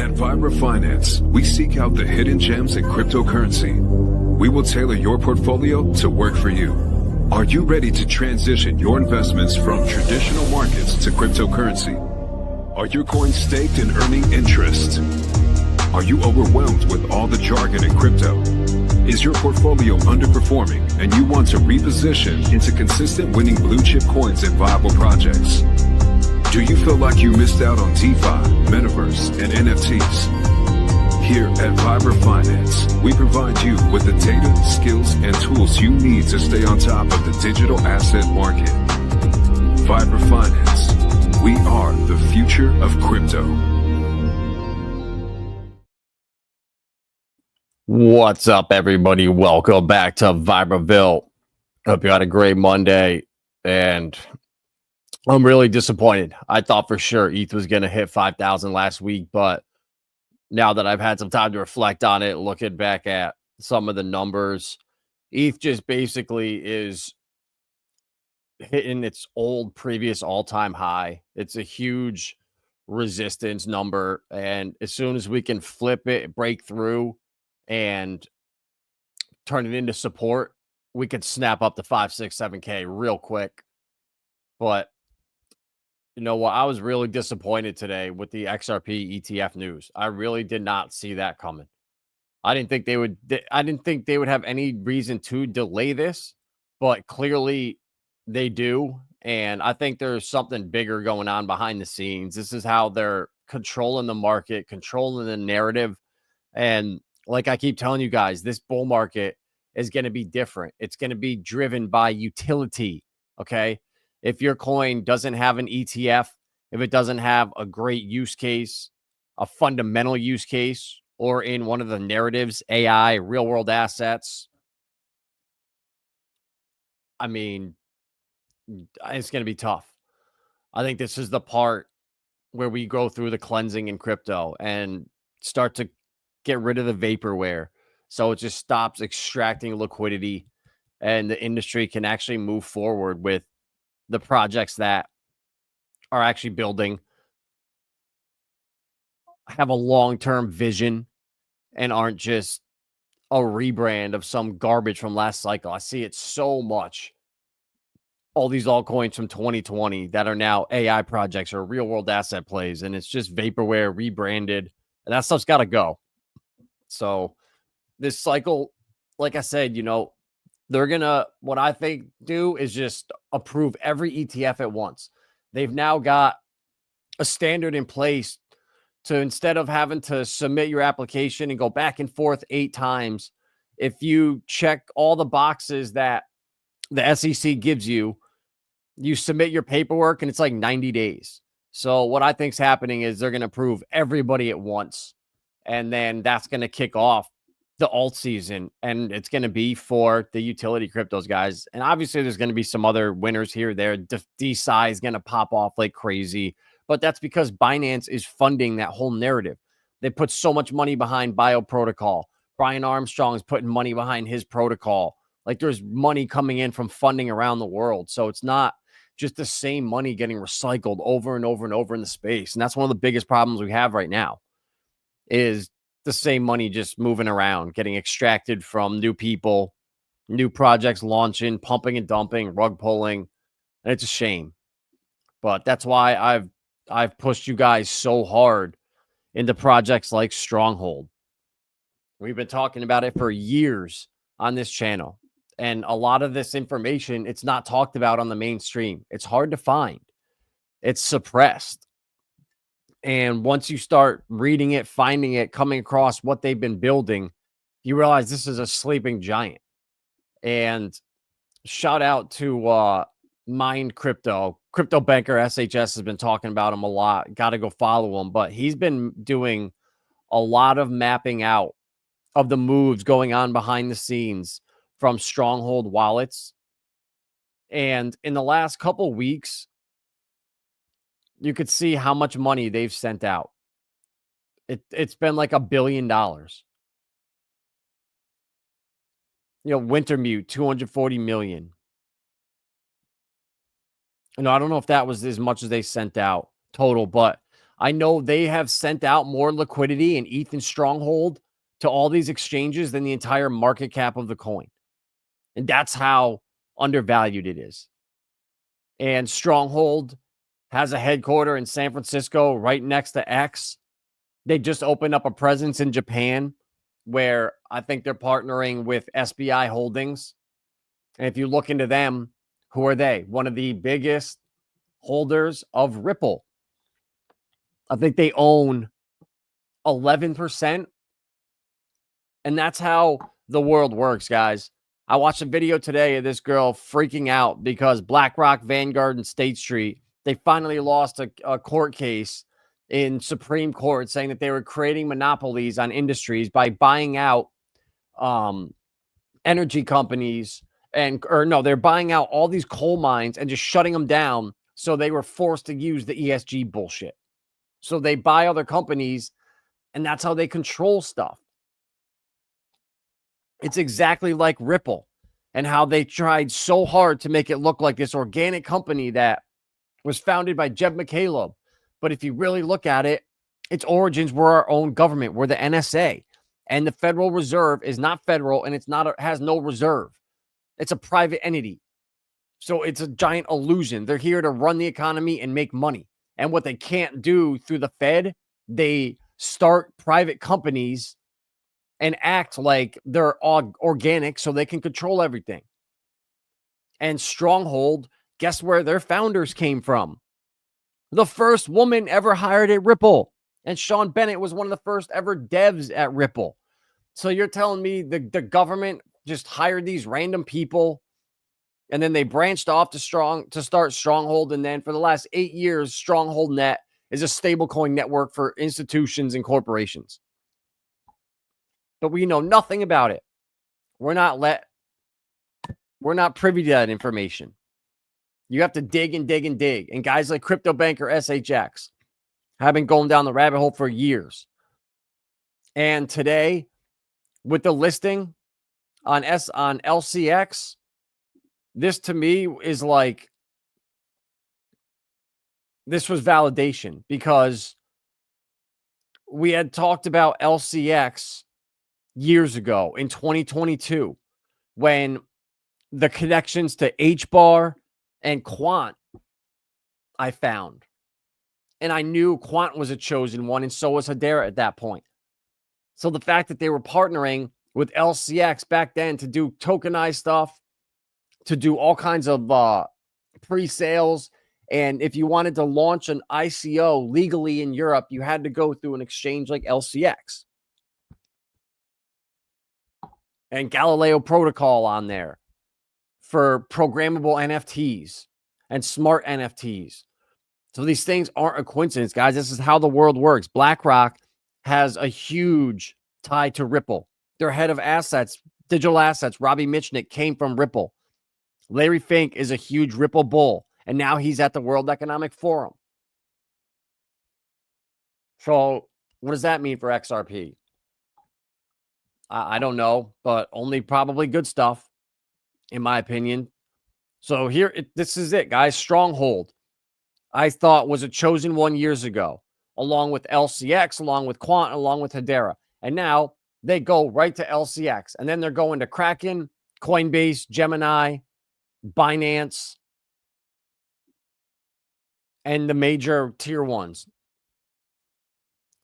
At Vibra Finance, we seek out the hidden gems in cryptocurrency. We will tailor your portfolio to work for you. Are you ready to transition your investments from traditional markets to cryptocurrency? Are your coins staked and earning interest? Are you overwhelmed with all the jargon in crypto? Is your portfolio underperforming and you want to reposition into consistent winning blue chip coins and viable projects? Do you feel like you missed out on DeFi, Metaverse, and NFTs? Here at Vibra Finance, we provide you with the data, skills, and tools you need to stay on top of the digital asset market. Vibra Finance, we are the future of crypto. What's up, everybody? Welcome back to Vibraville. Hope you had a great Monday, and I'm really disappointed. I thought for sure ETH was going to hit 5,000 last week, but now that I've had some time to reflect on it, looking back at some of the numbers, ETH just basically is hitting its old previous all-time high. It's a huge resistance number, and as soon as we can flip it, break through, and turn it into support, we could snap up to 5, 6, 7K real quick. But you know what? I was really disappointed today with the XRP ETF news. I really did not see that coming. I didn't think they would have any reason to delay this, but clearly they do. And I think there's something bigger going on behind the scenes. This is how they're controlling the market, controlling the narrative. And like I keep telling you guys, this bull market is going to be different. It's going to be driven by utility. Okay. If your coin doesn't have an ETF, if it doesn't have a great use case, a fundamental use case, or in one of the narratives, AI, real world assets, I mean, it's going to be tough. I think this is the part where we go through the cleansing in crypto and start to get rid of the vaporware. So it just stops extracting liquidity and the industry can actually move forward with the projects that are actually building, have a long-term vision, and aren't just a rebrand of some garbage from last cycle. I see it so much. All these altcoins from 2020 that are now AI projects or real-world asset plays, and it's just vaporware rebranded, and that stuff's got to go. So this cycle, like I said, you know, they're going to, what I think do is just approve every ETF at once. They've now got a standard in place to, instead of having to submit your application and go back and forth 8 times, if you check all the boxes that the SEC gives you, you submit your paperwork and it's like 90 days. So what I think is happening is they're going to approve everybody at once. And then that's going to kick off the alt season, and it's going to be for the utility cryptos, guys. And obviously there's going to be some other winners here or there. DeSci is going to pop off like crazy, but that's because Binance is funding that whole narrative. They put so much money behind Bio Protocol. Brian Armstrong is putting money behind his protocol. Like, there's money coming in from funding around the world. So it's not just the same money getting recycled over and over and over in the space. And that's one of the biggest problems we have right now, is the same money just moving around, getting extracted from new people, new projects launching, pumping and dumping, rug pulling. And it's a shame. But that's why I've pushed you guys so hard into projects like Stronghold. We've been talking about it for years on this channel. And a lot of this information, it's not talked about on the mainstream. It's hard to find. It's suppressed. And once you start reading it, finding it, coming across what they've been building, you realize this is a sleeping giant. And shout out to Mind Crypto. Crypto banker SHX has been talking about him a lot. Got to go follow him. But he's been doing a lot of mapping out of the moves going on behind the scenes from Stronghold wallets. And in the last couple weeks, you could see how much money they've sent out. It's been like $1 billion. You know, Wintermute, 240 million. No, I don't know if that was as much as they sent out total, but I know they have sent out more liquidity in ETH and Stronghold to all these exchanges than the entire market cap of the coin. And that's how undervalued it is. And Stronghold has a headquarter in San Francisco right next to X. They just opened up a presence in Japan where I think they're partnering with SBI Holdings. And if you look into them, who are they? One of the biggest holders of Ripple. I think they own 11%. And that's how the world works, guys. I watched a video today of this girl freaking out because BlackRock, Vanguard, and State Street, they finally lost a court case in Supreme Court saying that they were creating monopolies on industries by buying out energy companies they're buying out all these coal mines and just shutting them down. So they were forced to use the ESG bullshit. So they buy other companies and that's how they control stuff. It's exactly like Ripple and how they tried so hard to make it look like this organic company that was founded by Jeb McCaleb. But if you really look at it, its origins were our own government. We're the NSA. And the Federal Reserve is not federal and has no reserve. It's a private entity. So it's a giant illusion. They're here to run the economy and make money. And what they can't do through the Fed, they start private companies and act like they're organic so they can control everything. And Stronghold, guess where their founders came from? The first woman ever hired at Ripple. And Sean Bennett was one of the first ever devs at Ripple. So you're telling me the government just hired these random people and then they branched off to start Stronghold. And then for the last 8 years, Stronghold Net is a stablecoin network for institutions and corporations. But we know nothing about it. We're not privy to that information. You have to dig and dig and dig. And guys like crypto banker SHX have been going down the rabbit hole for years. And today, with the listing on LCX, this to me is like, this was validation because we had talked about LCX years ago in 2022 when the connections to HBAR and Quant I found. And I knew Quant was a chosen one, and so was Hedera at that point. So the fact that they were partnering with LCX back then to do tokenized stuff, to do all kinds of pre-sales, and if you wanted to launch an ICO legally in Europe, you had to go through an exchange like LCX. And Galileo Protocol on there for programmable NFTs and smart NFTs. So these things aren't a coincidence, guys. This is how the world works. BlackRock has a huge tie to Ripple. Their head of assets, digital assets, Robbie Mitchnick, came from Ripple. Larry Fink is a huge Ripple bull, and now he's at the World Economic Forum. So what does that mean for XRP? I don't know, but only probably good stuff, in my opinion. So here, this is it, guys. Stronghold, I thought was a chosen one years ago, along with LCX, along with Quant, along with Hedera. And now they go right to LCX. And then they're going to Kraken, Coinbase, Gemini, Binance, and the major tier ones.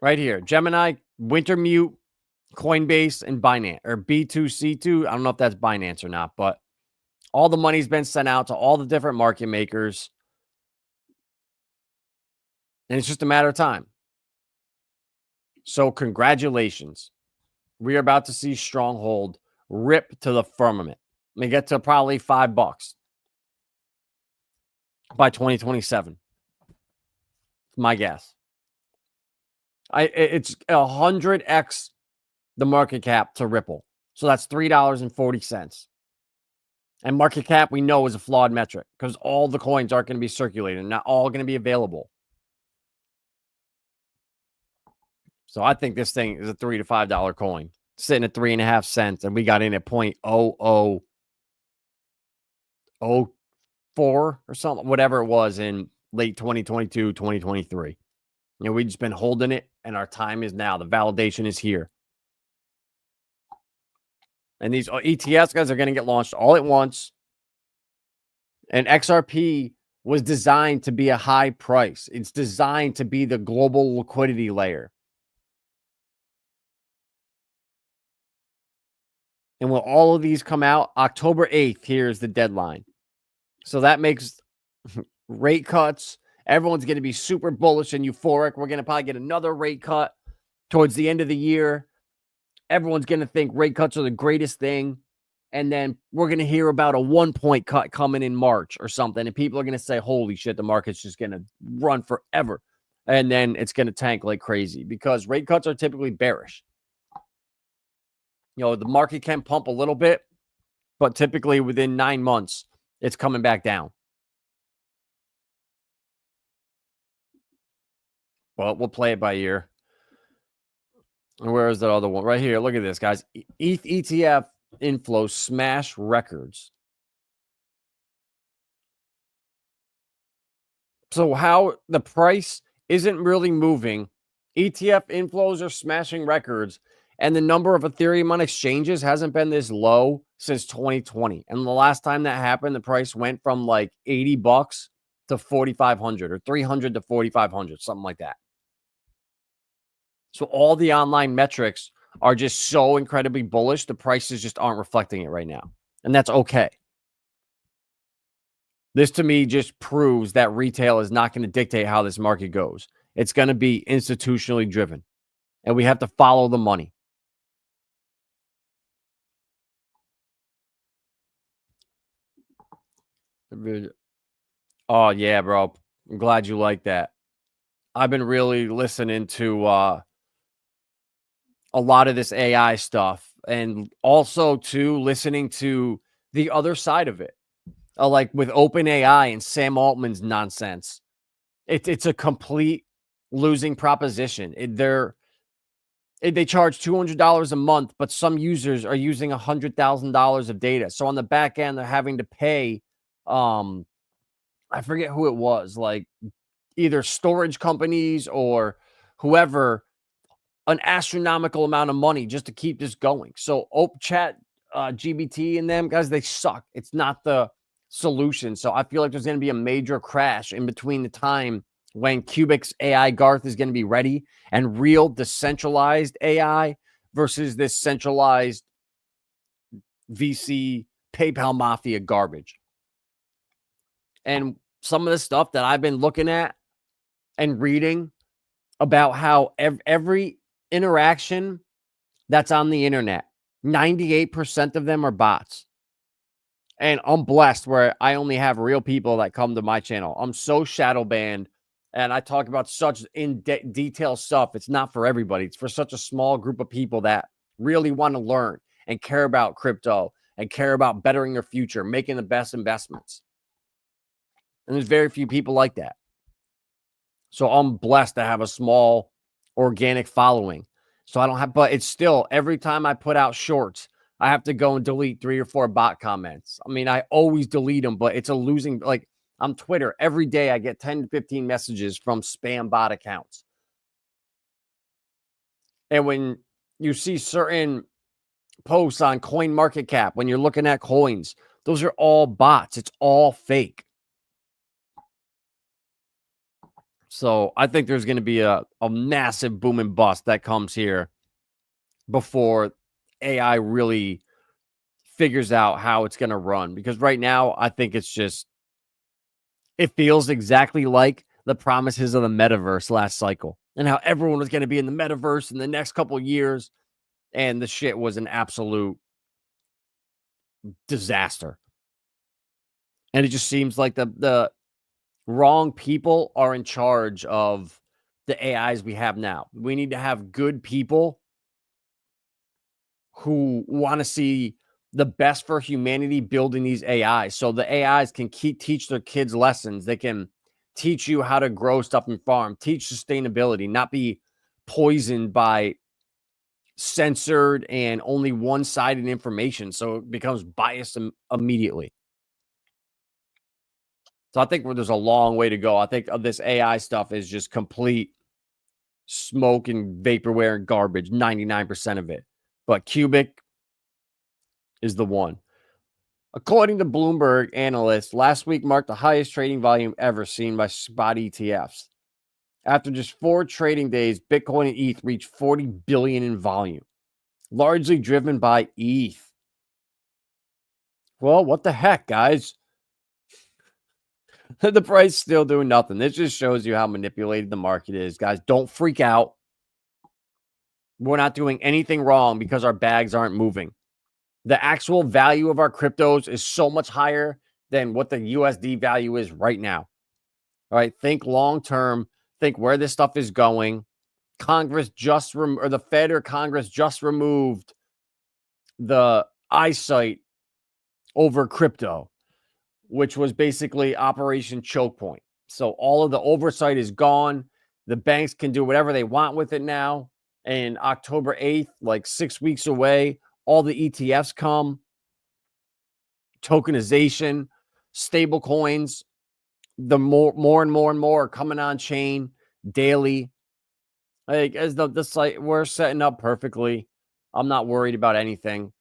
Right here, Gemini, Wintermute, Coinbase, and Binance, or B2C2. I don't know if that's Binance or not, but all the money's been sent out to all the different market makers. And it's just a matter of time. So congratulations. We are about to see Stronghold rip to the firmament. We get to probably $5 by 2027. My guess. It's 100x the market cap to Ripple. So that's $3.40. And market cap, we know, is a flawed metric because all the coins aren't going to be circulated. Not all going to be available. So I think this thing is a $3 to $5 coin, sitting at 3.5 cents, and we got in at 0.0004 or something, whatever it was in late 2022, 2023. You know, we've just been holding it, and our time is now. The validation is here. And these ETFs, guys, are going to get launched all at once. And XRP was designed to be a high price. It's designed to be the global liquidity layer. And when all of these come out, October 8th, here is the deadline. So that makes rate cuts. Everyone's going to be super bullish and euphoric. We're going to probably get another rate cut towards the end of the year. Everyone's going to think rate cuts are the greatest thing. And then we're going to hear about a 1-point cut coming in March or something. And people are going to say, holy shit, the market's just going to run forever. And then it's going to tank like crazy because rate cuts are typically bearish. You know, the market can pump a little bit, but typically within 9 months, it's coming back down. Well, we'll play it by ear. And where is that other one? Right here. Look at this, guys. ETH ETF inflows smash records. So how the price isn't really moving. ETF inflows are smashing records. And the number of Ethereum on exchanges hasn't been this low since 2020. And the last time that happened, the price went from like $80 to 4,500 or 300 to 4,500, something like that. So all the online metrics are just so incredibly bullish. The prices just aren't reflecting it right now. And that's okay. This to me just proves that retail is not going to dictate how this market goes. It's going to be institutionally driven. And we have to follow the money. Oh, yeah, bro. I'm glad you like that. I've been really listening to a lot of this AI stuff and also to listening to the other side of it. Like with OpenAI and Sam Altman's nonsense. It's a complete losing proposition. They charge $200 a month, but some users are using $100,000 of data. So on the back end, they're having to pay, I forget who it was, like either storage companies or whoever, an astronomical amount of money just to keep this going. So chat GBT and them guys, they suck. It's not the solution. So I feel like there's going to be a major crash in between the time when Cubic's AI Garth is going to be ready and real decentralized AI versus this centralized VC PayPal mafia garbage. And some of the stuff that I've been looking at and reading about how every interaction that's on the internet, 98% of them are bots. And I'm blessed where I only have real people that come to my channel. I'm so shadow banned and I talk about such detail stuff. It's not for everybody. It's for such a small group of people that really want to learn and care about crypto and care about bettering their future, making the best investments. And there's very few people like that. So I'm blessed to have a small organic following. So I don't have, but it's still every time I put out shorts, I have to go and delete 3 or 4 bot comments. I mean, I always delete them, but it's a losing, like on Twitter, every day I get 10 to 15 messages from spam bot accounts. And when you see certain posts on CoinMarketCap, when you're looking at coins, those are all bots. It's all fake. So I think there's going to be a massive boom and bust that comes here before AI really figures out how it's going to run. Because right now, I think it's just, it feels exactly like the promises of the metaverse last cycle and how everyone was going to be in the metaverse in the next couple of years. And the shit was an absolute disaster. And it just seems like the wrong people are in charge of the AIs we have now. We need to have good people who want to see the best for humanity building these AIs. So the AIs can teach their kids lessons. They can teach you how to grow stuff and farm, teach sustainability, not be poisoned by censored and only one-sided information. So it becomes biased immediately. So I think there's a long way to go. I think this AI stuff is just complete smoke and vaporware and garbage, 99% of it. But Cubic is the one. According to Bloomberg analysts, last week marked the highest trading volume ever seen by spot ETFs. After just 4 trading days, Bitcoin and ETH reached 40 billion in volume, largely driven by ETH. Well, what the heck, guys? The price still doing nothing. This just shows you how manipulated the market is. Guys, don't freak out. We're not doing anything wrong because our bags aren't moving. The actual value of our cryptos is so much higher than what the USD value is right now. All right, think long term. Think where this stuff is going. Congress just or the Fed or Congress just removed the eyesight over crypto, which was basically Operation Choke Point. So all of the oversight is gone. The banks can do whatever they want with it now. And October 8th, like 6 weeks away, all the ETFs come. Tokenization, stable coins, the more and more are coming on chain daily. Like as the site, we're setting up perfectly. I'm not worried about anything.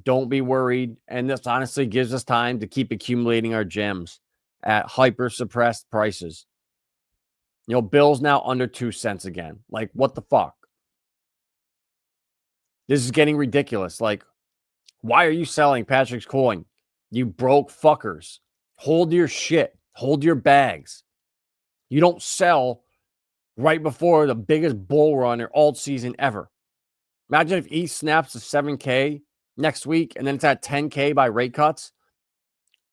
Don't be worried. And this honestly gives us time to keep accumulating our gems at hyper suppressed prices. You know, Bill's now under 2 cents again. Like, what the fuck? This is getting ridiculous. Like, why are you selling Patrick's coin? You broke fuckers. Hold your shit. Hold your bags. You don't sell right before the biggest bull run or alt season ever. Imagine if ETH snaps to 7K next week and then it's at 10K by rate cuts.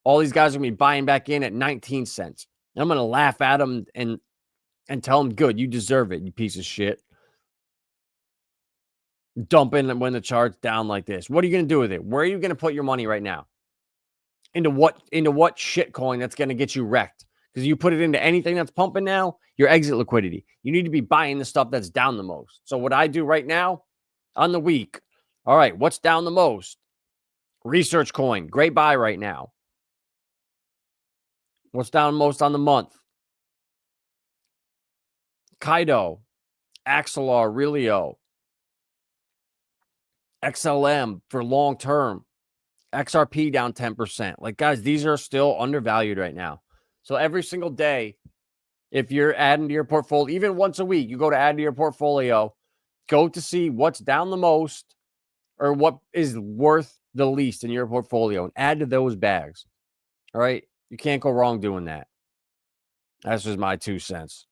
All these guys are going to be buying back in at 19 cents. And I'm going to laugh at them and tell them, good, you deserve it, you piece of shit. Dump in when the chart's down like this. What are you going to do with it? Where are you going to put your money right now? Into what shit coin that's going to get you wrecked? Because you put it into anything that's pumping now, your exit liquidity. You need to be buying the stuff that's down the most. So what I do right now on the week, all right, what's down the most? Research coin, great buy right now. What's down most on the month? Kaido, Axelar, Relio, XLM for long term, XRP down 10%. Like, guys, these are still undervalued right now. So every single day, if you're adding to your portfolio, even once a week, you go to add to your portfolio, go to see what's down the most or what is worth the least in your portfolio and add to those bags. All right? You can't go wrong doing that. That's just my 2 cents.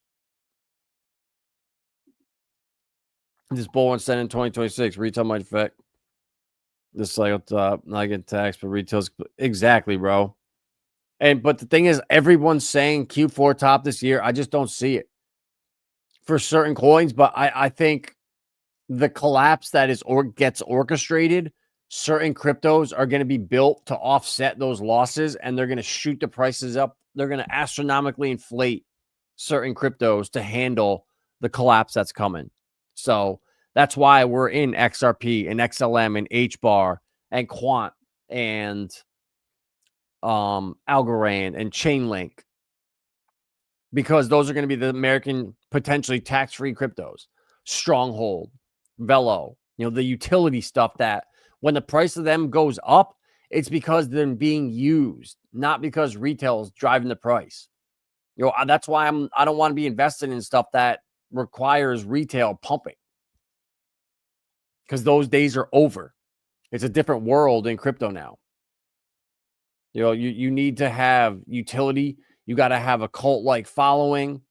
This bull run set in 2026. Retail might affect the cycle top. Not get taxed, but retail's exactly, bro. But the thing is, everyone's saying Q4 top this year. I just don't see it for certain coins. But I think the collapse that is gets orchestrated, certain cryptos are going to be built to offset those losses, and they're going to shoot the prices up. They're going to astronomically inflate certain cryptos to handle the collapse that's coming. So that's why we're in XRP and XLM and HBAR and Quant and Algorand and Chainlink, because those are going to be the American potentially tax-free cryptos. Stronghold, Velo, the utility stuff that when the price of them goes up, it's because they're being used, not because retail is driving the price. That's why I don't want to be invested in stuff that requires retail pumping, because those days are over. It's a different world in crypto now. You need to have utility. You got to have a cult-like following.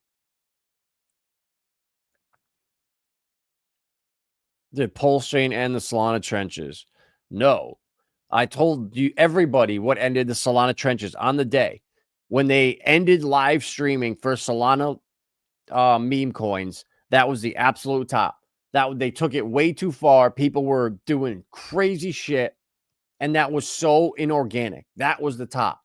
Did Pulse Chain end the Solana trenches? No. I told you everybody what ended the Solana trenches on the day when they ended live streaming for Solana meme coins. That was the absolute top. That they took it way too far. People were doing crazy shit, and that was so inorganic. That was the top.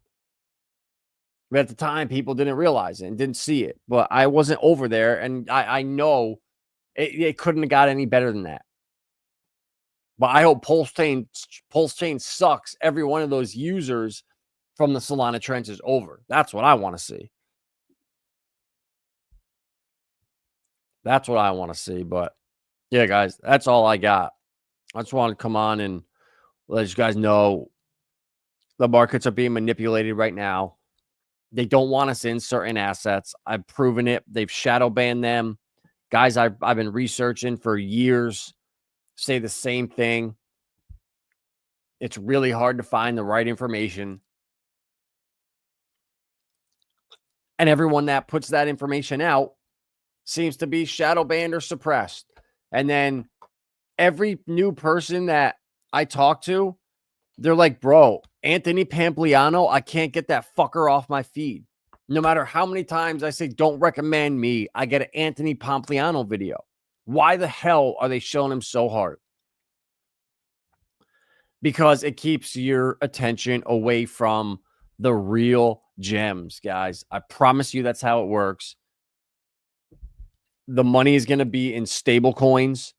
But at the time, people didn't realize it and didn't see it. But I wasn't over there, and I know it couldn't have got any better than that. But I hope Pulse Chain sucks every one of those users from the Solana trenches over. That's what I want to see. That's what I want to see. But yeah, guys, that's all I got. I just want to come on and let you guys know the markets are being manipulated right now. They don't want us in certain assets. I've proven it. They've shadow banned them. Guys, I've been researching for years, say the same thing. It's really hard to find the right information. And everyone that puts that information out seems to be shadow banned or suppressed. And then every new person that I talk to, they're like, bro, Anthony Pampliano, I can't get that fucker off my feed. No matter how many times I say, don't recommend me, I get an Anthony Pampliano video. Why the hell are they showing him so hard? Because it keeps your attention away from the real gems, guys. I promise you that's how it works. The money is going to be in stable coins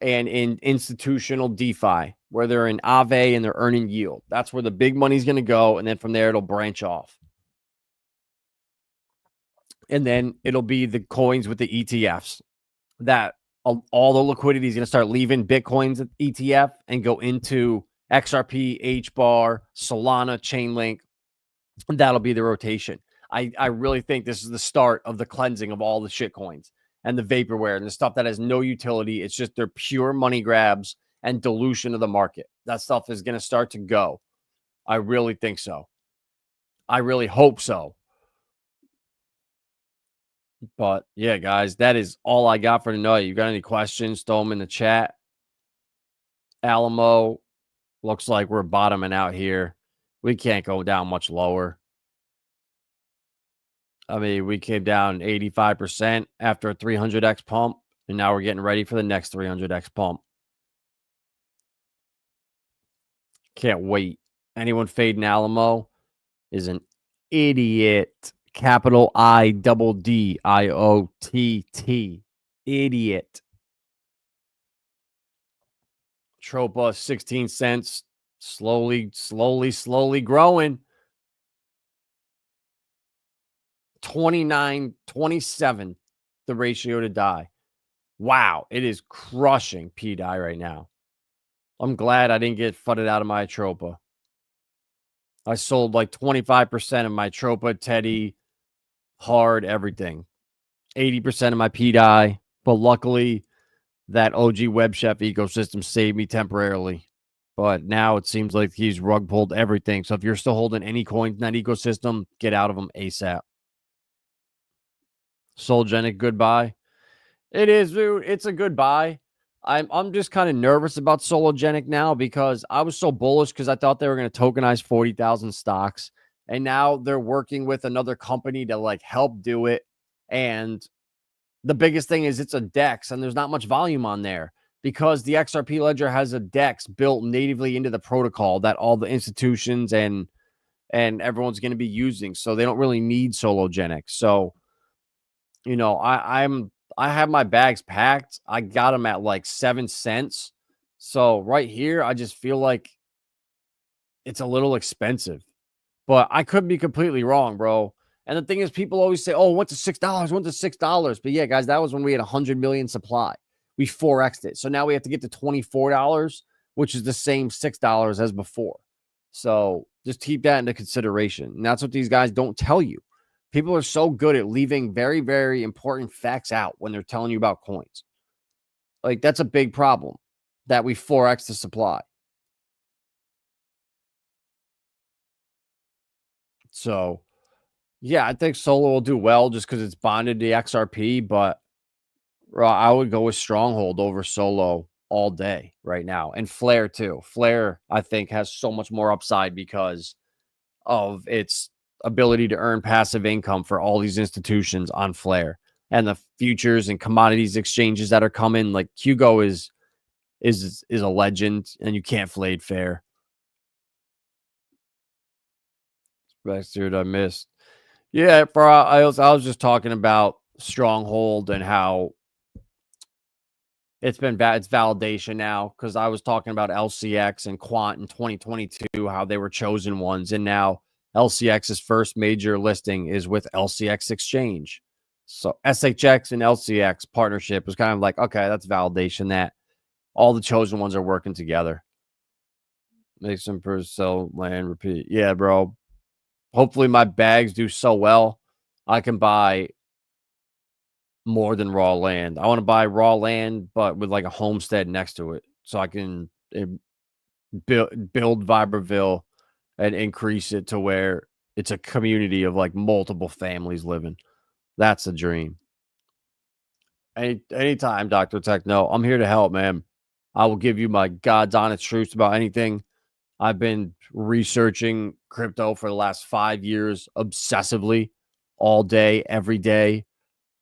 and in institutional DeFi, where they're in Aave and they're earning yield. That's where the big money is going to go. And then from there, it'll branch off. And then it'll be the coins with the ETFs that all the liquidity is going to start leaving Bitcoin's ETF and go into XRP, HBAR, Solana, Chainlink. And that'll be the rotation. I really think this is the start of the cleansing of all the shit coins and the vaporware and the stuff that has no utility. It's just they're pure money grabs and dilution of the market. That stuff is going to start to go. I really think so. I really hope so. But yeah, guys, that is all I got for tonight. You got any questions? Throw them in the chat. Alamo, looks like we're bottoming out here. We can't go down much lower. I mean, we came down 85% after a 300x pump, and now we're getting ready for the next 300x pump. Can't wait. Anyone fading Alamo is an idiot. Capital IDDIOTT. Idiot. Tropa, 16 cents. Slowly growing. 29-27, the ratio to die. Wow, it is crushing P-Die right now. I'm glad I didn't get fudded out of my Tropa. I sold like 25% of my Tropa, Teddy, hard, everything. 80% of my P-Die, but luckily that OG Web Chef ecosystem saved me temporarily. But now it seems like he's rug pulled everything. So if you're still holding any coins in that ecosystem, get out of them ASAP. Soulgenic, goodbye. It is, dude. It's a goodbye. I'm just kind of nervous about Sologenic now because I was so bullish because I thought they were going to tokenize 40,000 stocks. And now they're working with another company to like help do it. And the biggest thing is it's a DEX and there's not much volume on there because the XRP ledger has a DEX built natively into the protocol that all the institutions and everyone's going to be using. So they don't really need Sologenic. So, you know, I have my bags packed. I got them at like 7 cents. So right here, I just feel like it's a little expensive, but I could be completely wrong, bro. And the thing is, people always say, oh, what's $6? What's $6? But yeah, guys, that was when we had 100 million supply. We 4x'd it. So now we have to get to $24, which is the same $6 as before. So just keep that into consideration. And that's what these guys don't tell you. People are so good at leaving very, very important facts out when they're telling you about coins. Like, that's a big problem that we 4x the supply. So, yeah, I think Solo will do well just because it's bonded to XRP, but I would go with Stronghold over Solo all day right now. And Flare, too. Flare, I think, has so much more upside because of its ability to earn passive income for all these institutions on Flare and the futures and commodities exchanges that are coming. Like Hugo is a legend and you can't fade Fair. Dude, I missed. Yeah, I was just talking about Stronghold and how it's validation now because I was talking about LCX and Quant in 2022, how they were chosen ones, and now LCX's first major listing is with LCX Exchange. So SHX and LCX partnership was kind of like, okay, that's validation that all the chosen ones are working together. Make some per sell land repeat. Yeah, bro. Hopefully my bags do so well, I can buy more than raw land. I want to buy raw land, but with like a homestead next to it, so I can build Vibraville and increase it to where it's a community of like multiple families living. That's a dream. Anytime, Dr. Techno, I'm here to help, man. I will give you my God's honest truths about anything. I've been researching crypto for the last 5 years obsessively, all day, every day.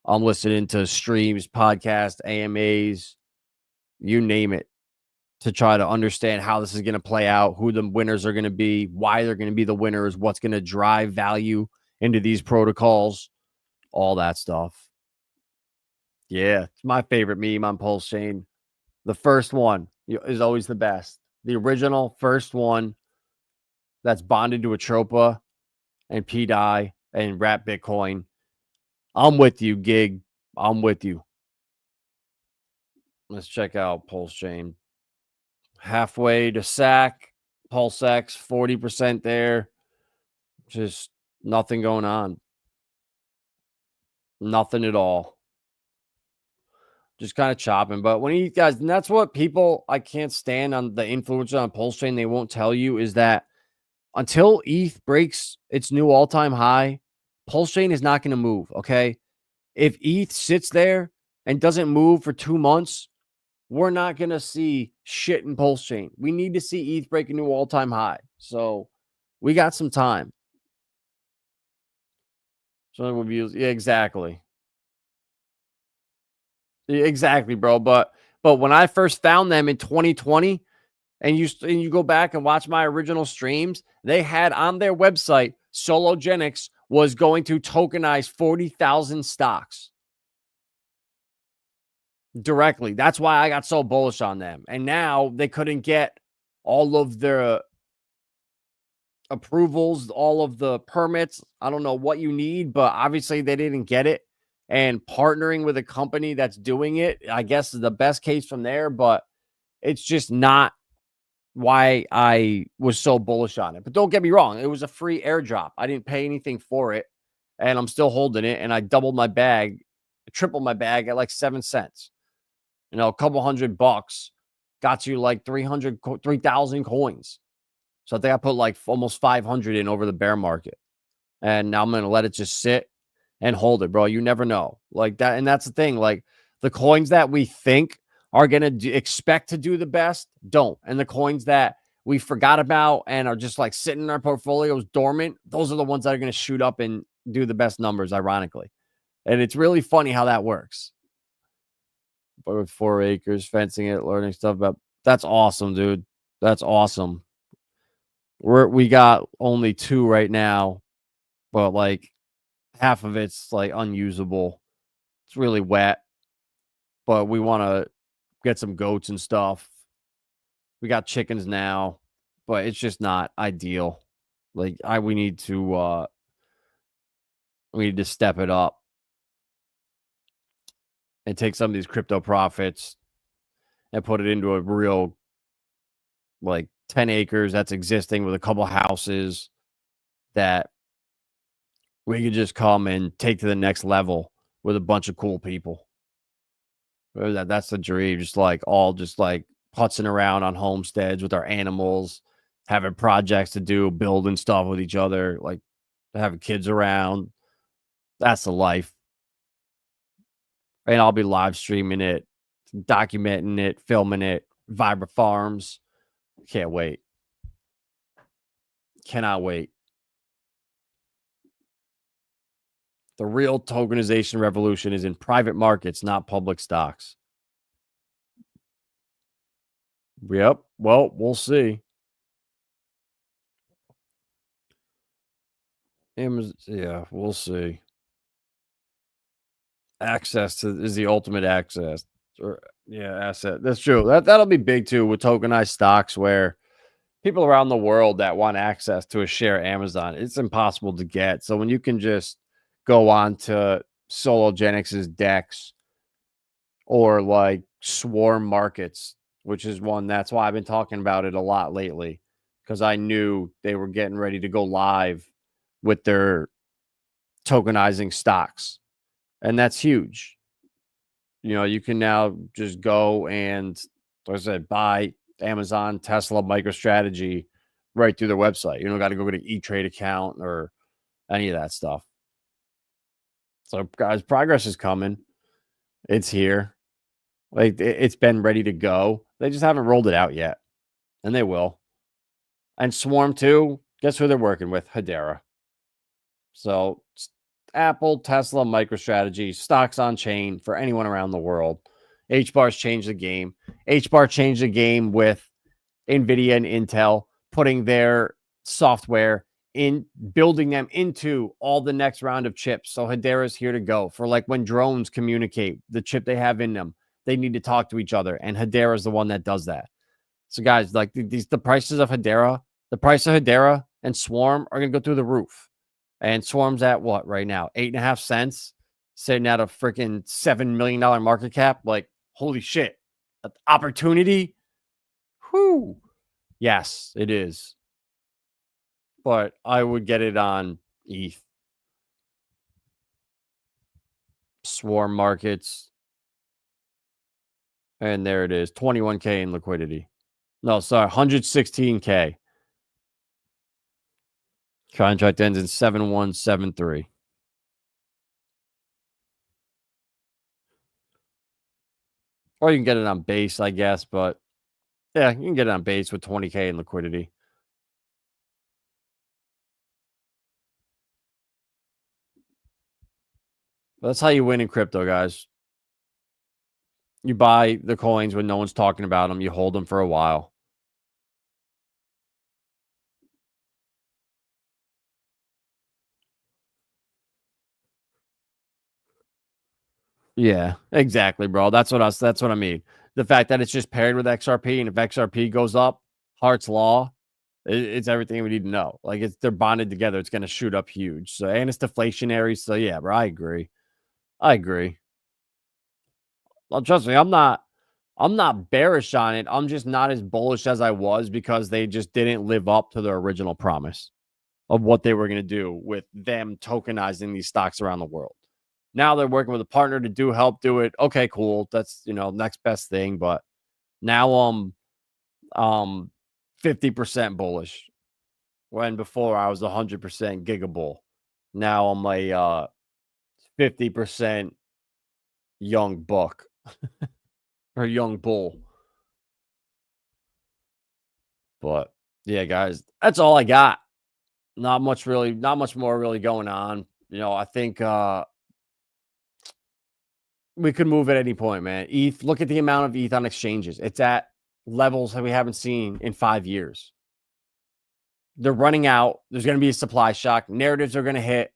I'm listening to streams, podcasts, AMAs, you name it, to try to understand how this is going to play out, who the winners are going to be, why they're going to be the winners, what's going to drive value into these protocols, all that stuff. Yeah, it's my favorite meme on Pulse Chain. The first one is always the best. The original first one that's bonded to a Tropa and PDI and Wrap Bitcoin. I'm with you, Gig. I'm with you. Let's check out Pulse Chain. Halfway to SAC, Pulse X, 40% there. Just nothing going on. Nothing at all. Just kind of chopping. But when you guys, and that's what people I can't stand on the influencer on Pulse Chain, they won't tell you is that until ETH breaks its new all-time high, Pulse Chain is not going to move, okay? If ETH sits there and doesn't move for 2 months, we're not going to see shit in Pulse Chain. We need to see ETH break a new all-time high. So we got some time. So reviews, yeah, exactly. Exactly, bro. But when I first found them in 2020, and you go back and watch my original streams, they had on their website, Sologenics was going to tokenize 40,000 stocks directly. That's why I got so bullish on them. And now they couldn't get all of their approvals, all of the permits. I don't know what you need, but obviously they didn't get it. And partnering with a company that's doing it, I guess, is the best case from there. But it's just not why I was so bullish on it. But don't get me wrong, it was a free airdrop. I didn't pay anything for it, and I'm still holding it. And I doubled my bag, tripled my bag at like 7 cents. You know, a couple $100 got you like 3,000 coins. So I think I put like almost 500 in over the bear market, and now I'm gonna let it just sit and hold it, bro. You never know, like that. And that's the thing, like the coins that we think are going to expect to do the best don't. And the coins that we forgot about and are just like sitting in our portfolios dormant, those are the ones that are going to shoot up and do the best numbers, ironically. And it's really funny how that works. But with 4 acres, fencing it, learning stuff about, that's awesome, dude. That's awesome. We got only 2 right now, but like half of it's like unusable. It's really wet, but we want to get some goats and stuff. We got chickens now, but it's just not ideal. Like we need to step it up and take some of these crypto profits and put it into a real like 10 acres that's existing with a couple houses that we could just come and take to the next level with a bunch of cool people. That's the dream. Just like putzing around on homesteads with our animals, having projects to do, building stuff with each other, like having kids around. That's the life. And I'll be live streaming it, documenting it, filming it, Vibra farms. Can't wait. Cannot wait. The real tokenization revolution is in private markets, not public stocks. Yep. Well, we'll see. Yeah, we'll see. Access is the ultimate access. Or asset. That's true. That'll be big too with tokenized stocks where people around the world that want access to a share of Amazon, it's impossible to get. So when you can just go on to Sologenics's DEX or like Swarm Markets, which is one that's why I've been talking about it a lot lately, because I knew they were getting ready to go live with their tokenizing stocks. And that's huge. You know, you can now just go and, like I said, buy Amazon, Tesla, MicroStrategy right through their website. You don't got to go get an E-Trade account or any of that stuff. So, guys, progress is coming. It's here. Like, it's been ready to go. They just haven't rolled it out yet, and they will. And Swarm, too, guess who they're working with? Hedera. So, Apple, Tesla, MicroStrategy, stocks on chain for anyone around the world. HBAR's changed the game. HBAR changed the game with NVIDIA and Intel putting their software in, building them into all the next round of chips. So Hedera's here to go for like when drones communicate, the chip they have in them, they need to talk to each other. And Hedera is the one that does that. So guys, like the prices of Hedera, the price of Hedera and Swarm are going to go through the roof. And Swarm's at what right now? 8.5 cents, sitting at a freaking $7 million market cap. Like, holy shit. Opportunity. Whew. Yes, it is. But I would get it on ETH. Swarm Markets. And there it is. 21K in liquidity. No, sorry, 116K. Contract ends in 7173. Or you can get it on base, I guess. But yeah, you can get it on base with 20K in liquidity. That's how you win in crypto, guys. You buy the coins when no one's talking about them. You hold them for a while. Yeah, exactly, bro. That's what I mean. The fact that it's just paired with XRP, and if XRP goes up, Hart's Law, it's everything we need to know. Like they're bonded together. It's going to shoot up huge. So, and it's deflationary. So yeah, bro, I agree. Well, trust me, I'm not bearish on it. I'm just not as bullish as I was because they just didn't live up to their original promise of what they were going to do with them tokenizing these stocks around the world. Now they're working with a partner to help do it. Okay, cool. That's, next best thing. But now I'm 50% bullish when before I was 100% gigabull. Now I'm a 50% young buck or young bull. But yeah, guys, that's all I got. Not much more really going on. I think we could move at any point, man. ETH, look at the amount of ETH on exchanges. It's at levels that we haven't seen in 5 years. They're running out. There's going to be a supply shock. Narratives are going to hit.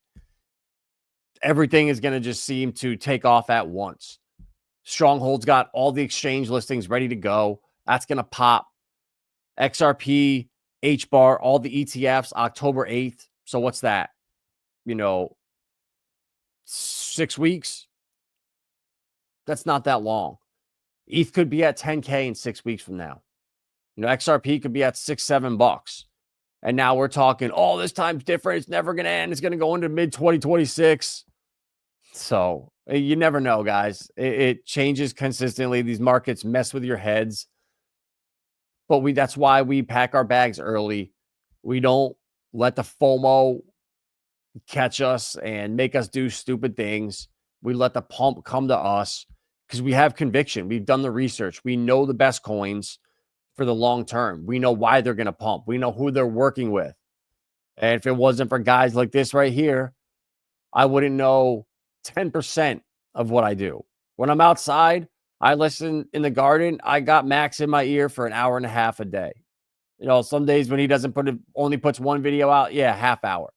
Everything is going to just seem to take off at once. Stronghold's got all the exchange listings ready to go. That's going to pop. XRP, HBAR, all the ETFs, October 8th. So what's that? 6 weeks? That's not that long. ETH could be at 10K in 6 weeks from now. XRP could be at $6-7. And now we're talking, this time's different. It's never going to end. It's going to go into mid-2026. So you never know, guys. It changes consistently. These markets mess with your heads. But that's why we pack our bags early. We don't let the FOMO catch us and make us do stupid things. We let the pump come to us because we have conviction. We've done the research. We know the best coins for the long term. We know why they're going to pump. We know who they're working with. And if it wasn't for guys like this right here, I wouldn't know 10% of what I do. When I'm outside, I listen in the garden. I got Max in my ear for an hour and a half a day. Some days when he only puts one video out, half hour.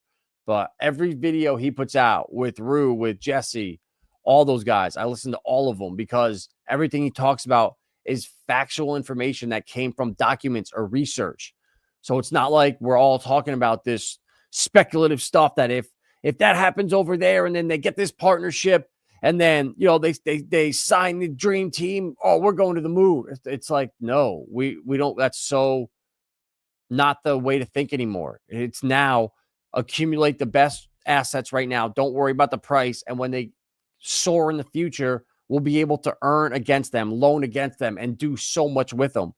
But every video he puts out with Rue, with Jesse, all those guys, I listen to all of them because everything he talks about is factual information that came from documents or research. So it's not like we're all talking about this speculative stuff that if that happens over there and then they get this partnership and then, you know, they sign the dream team, oh, we're going to the moon. It's like, no, we don't. That's so not the way to think anymore. It's now accumulate the best assets right now. Don't worry about the price. And when they soar in the future, we'll be able to earn against them, loan against them, and do so much with them.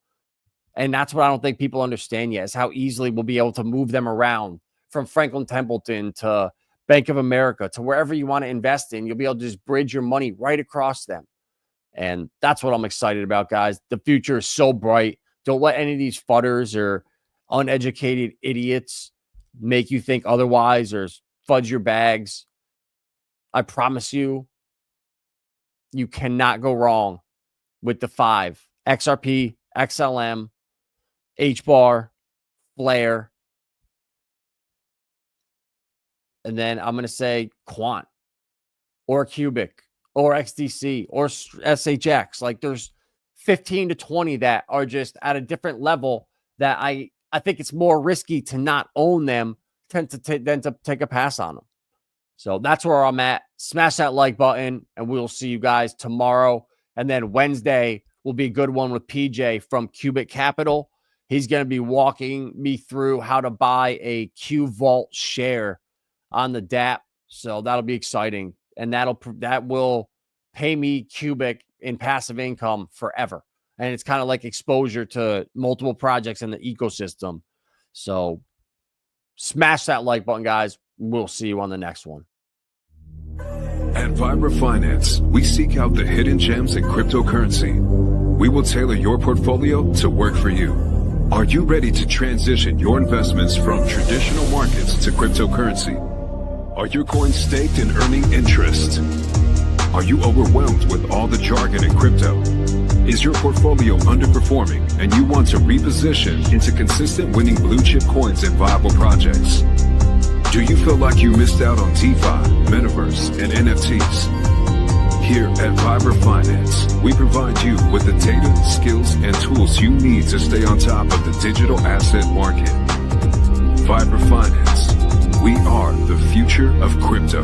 And that's what I don't think people understand yet, is how easily we'll be able to move them around from Franklin Templeton to Bank of America to wherever you want to invest in. You'll be able to just bridge your money right across them. And that's what I'm excited about, guys. The future is so bright. Don't let any of these fudders or uneducated idiots make you think otherwise or fudge your bags. I promise you, you cannot go wrong with the 5: XRP, XLM, HBAR, Flare, and then I'm going to say Quant or Cubic or XDC or SHX. Like there's 15 to 20 that are just at a different level that I think it's more risky to not own them than to take a pass on them. So that's where I'm at. Smash that like button, and we'll see you guys tomorrow. And then Wednesday will be a good one with PJ from Cubic Capital. He's going to be walking me through how to buy a Q Vault share on the DApp. So that'll be exciting. And that will pay me Cubic in passive income forever. And it's kind of like exposure to multiple projects in the ecosystem. So smash that like button, guys. We'll see you on the next one. At Vibra Finance, we seek out the hidden gems in cryptocurrency. We will tailor your portfolio to work for you. Are you ready to transition your investments from traditional markets to cryptocurrency? Are your coins staked and earning interest? Are you overwhelmed with all the jargon in crypto? Is your portfolio underperforming and you want to reposition into consistent winning blue chip coins and viable projects? Do you feel like you missed out on DeFi, Metaverse, and NFTs? Here at Vibra Finance, we provide you with the data, skills, and tools you need to stay on top of the digital asset market. Vibra Finance, we are the future of crypto.